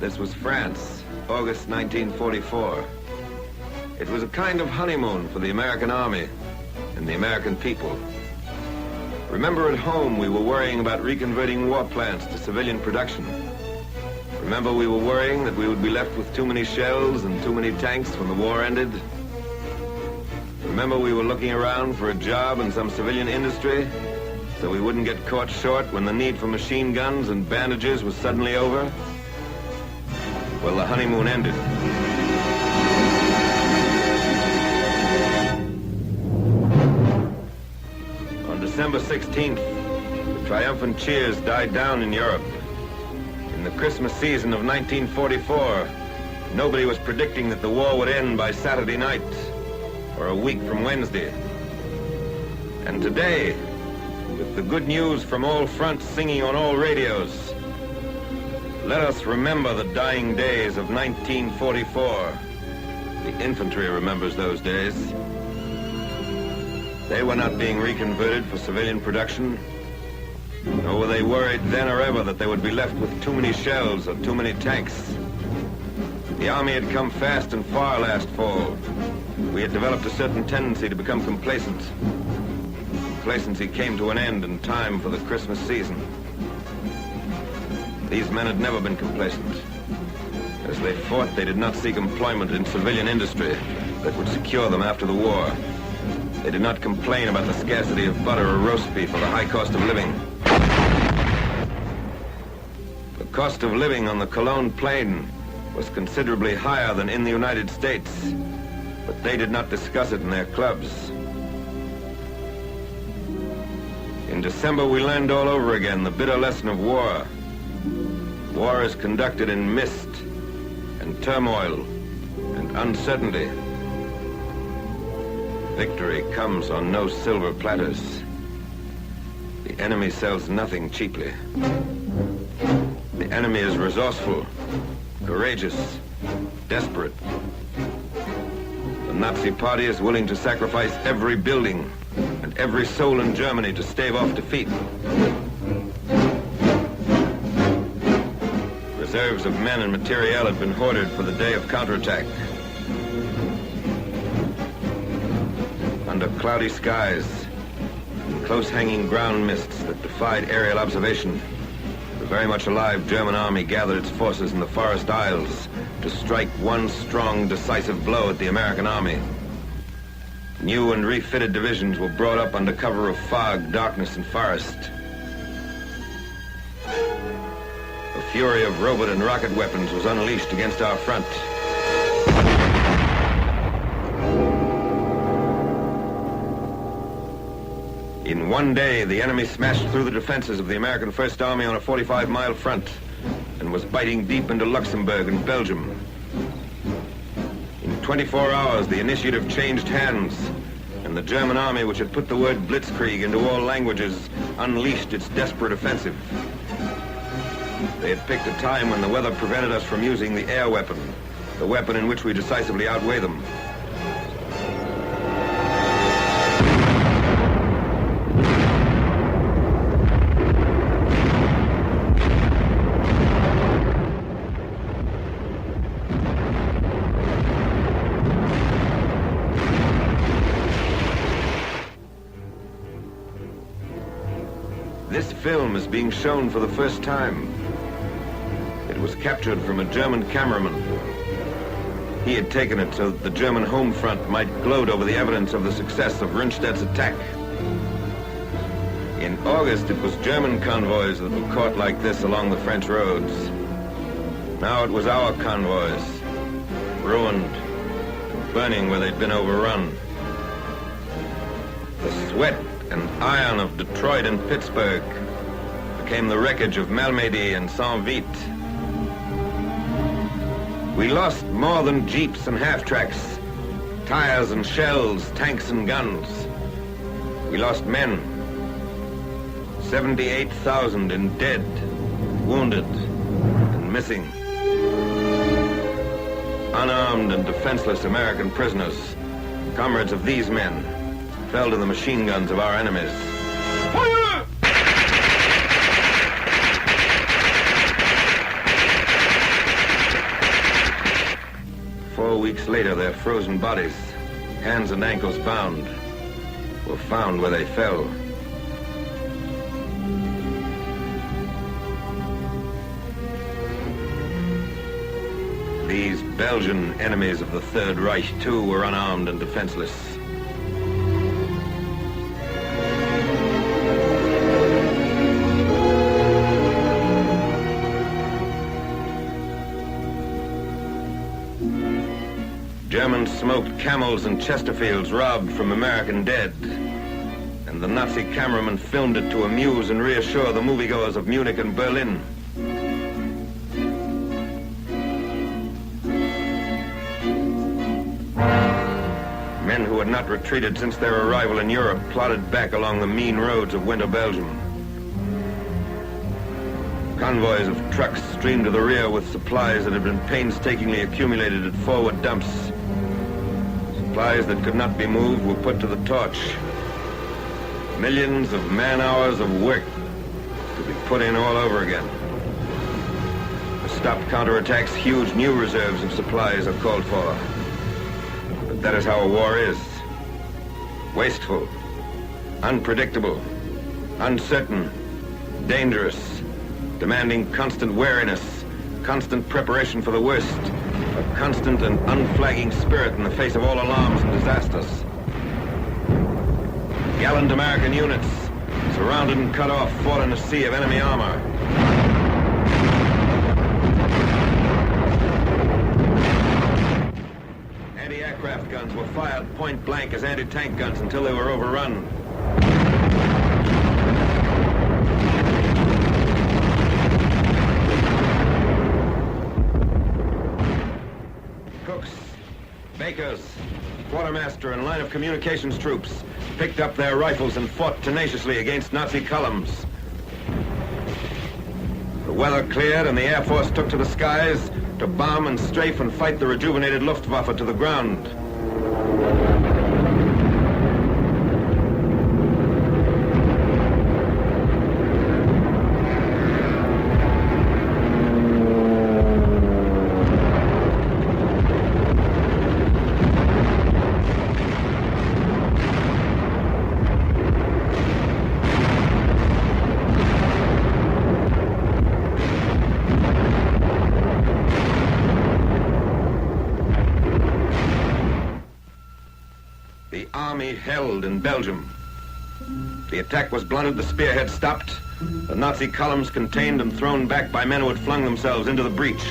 This was France, August 1944. It was a kind of honeymoon for the American Army and the American people. Remember, at home we were worrying about reconverting war plants to civilian production. Remember, we were worrying that we would be left with too many shells and too many tanks when the war ended. Remember, we were looking around for a job in some civilian industry so we wouldn't get caught short when the need for machine guns and bandages was suddenly over? Well, the honeymoon ended. On December 16th, the triumphant cheers died down in Europe. In the Christmas season of 1944, nobody was predicting that the war would end by Saturday night or a week from Wednesday. And today, with the good news from all fronts singing on all radios, let us remember the dying days of 1944. The infantry remembers those days. They were not being reconverted for civilian production, nor were they worried then or ever that they would be left with too many shells or too many tanks. The Army had come fast and far last fall. We had developed a certain tendency to become complacent. Complacency came to an end in time for the Christmas season. These men had never been complacent. As they fought, they did not seek employment in civilian industry that would secure them after the war. They did not complain about the scarcity of butter or roast beef or the high cost of living. The cost of living on the Cologne Plain was considerably higher than in the United States, but they did not discuss it in their clubs. In December, we learned all over again the bitter lesson of war. War is conducted in mist and turmoil and uncertainty. Victory comes on no silver platters. The enemy sells nothing cheaply. The enemy is resourceful, courageous, desperate. The Nazi Party is willing to sacrifice every building and every soul in Germany to stave off defeat. Reserves of men and materiel had been hoarded for the day of counterattack. Under cloudy skies and close-hanging ground mists that defied aerial observation, the very much alive German army gathered its forces in the Forest Isles to strike one strong, decisive blow at the American army. New and refitted divisions were brought up under cover of fog, darkness, and forest. A fury of robot and rocket weapons was unleashed against our front. In one day, the enemy smashed through the defenses of the American First Army on a 45-mile front and was biting deep into Luxembourg and Belgium. In 24 hours, the initiative changed hands, and the German army, which had put the word blitzkrieg into all languages, unleashed its desperate offensive. They had picked a time when the weather prevented us from using the air weapon, the weapon in which we decisively outweigh them. This film is being shown for the first time. It was captured from a German cameraman. He had taken it so that the German home front might gloat over the evidence of the success of Rundstedt's attack. In August, it was German convoys that were caught like this along the French roads. Now it was our convoys, ruined and burning where they'd been overrun. The sweat and iron of Detroit and Pittsburgh became the wreckage of Malmedy and Saint-Vite. We lost more than jeeps and half-tracks, tires and shells, tanks and guns. We lost men. 78,000 in dead, wounded, and missing. Unarmed and defenseless American prisoners, comrades of these men, fell to the machine guns of our enemies. Fire! 4 weeks later, their frozen bodies, hands and ankles bound, were found where they fell. These Belgian enemies of the Third Reich, too, were unarmed and defenseless. Germans smoked camels and Chesterfields robbed from American dead. And the Nazi cameraman filmed it to amuse and reassure the moviegoers of Munich and Berlin. Men who had not retreated since their arrival in Europe plodded back along the mean roads of winter Belgium. Convoys of trucks streamed to the rear with supplies that had been painstakingly accumulated at forward dumps. Supplies that could not be moved were put to the torch. Millions of man-hours of work to be put in all over again. To stop counterattacks, huge new reserves of supplies are called for. But that is how a war is. Wasteful, unpredictable, uncertain, dangerous, demanding constant wariness, constant preparation for the worst, a constant and unflagging spirit in the face of all alarms and disasters. Gallant American units, surrounded and cut off, fought in a sea of enemy armor. Anti-aircraft guns were fired point blank as anti-tank guns until they were overrun. Cooks, bakers, quartermaster, and line of communications troops picked up their rifles and fought tenaciously against Nazi columns. The weather cleared and the Air Force took to the skies to bomb and strafe and fight the rejuvenated Luftwaffe to the ground. The army held in Belgium. The attack was blunted, the spearhead stopped, the Nazi columns contained and thrown back by men who had flung themselves into the breach.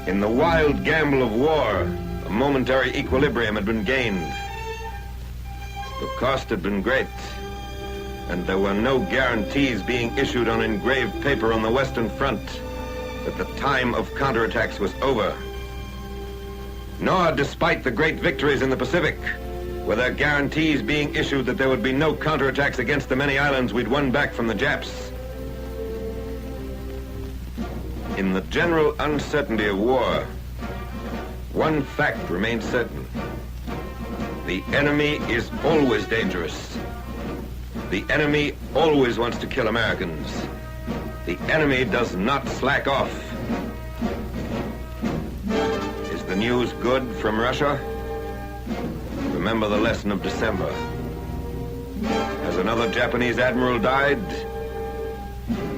In the wild gamble of war, a momentary equilibrium had been gained. The cost had been great, and there were no guarantees being issued on engraved paper on the Western Front that the time of counterattacks was over. Nor, despite the great victories in the Pacific, were there guarantees being issued that there would be no counterattacks against the many islands we'd won back from the Japs. In the general uncertainty of war, one fact remains certain. The enemy is always dangerous. The enemy always wants to kill Americans. The enemy does not slack off. Is the news good from Russia? Remember the lesson of December. Has another Japanese admiral died?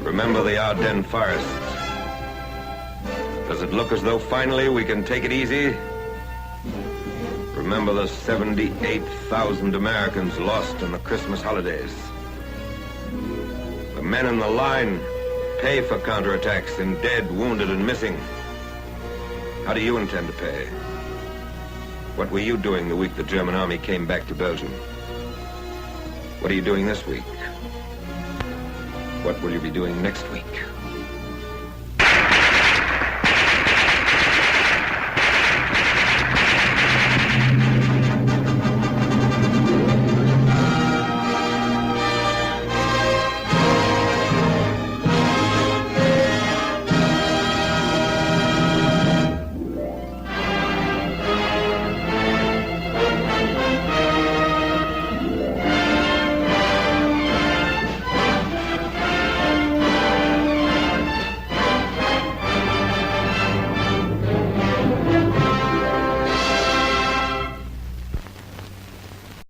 Remember the Ardennes forest. Does it look as though finally we can take it easy? Remember the 78,000 Americans lost in the Christmas holidays. The men in the line pay for counterattacks in dead, wounded, and missing. How do you intend to pay? What were you doing the week the German army came back to Belgium? What are you doing this week? What will you be doing next week?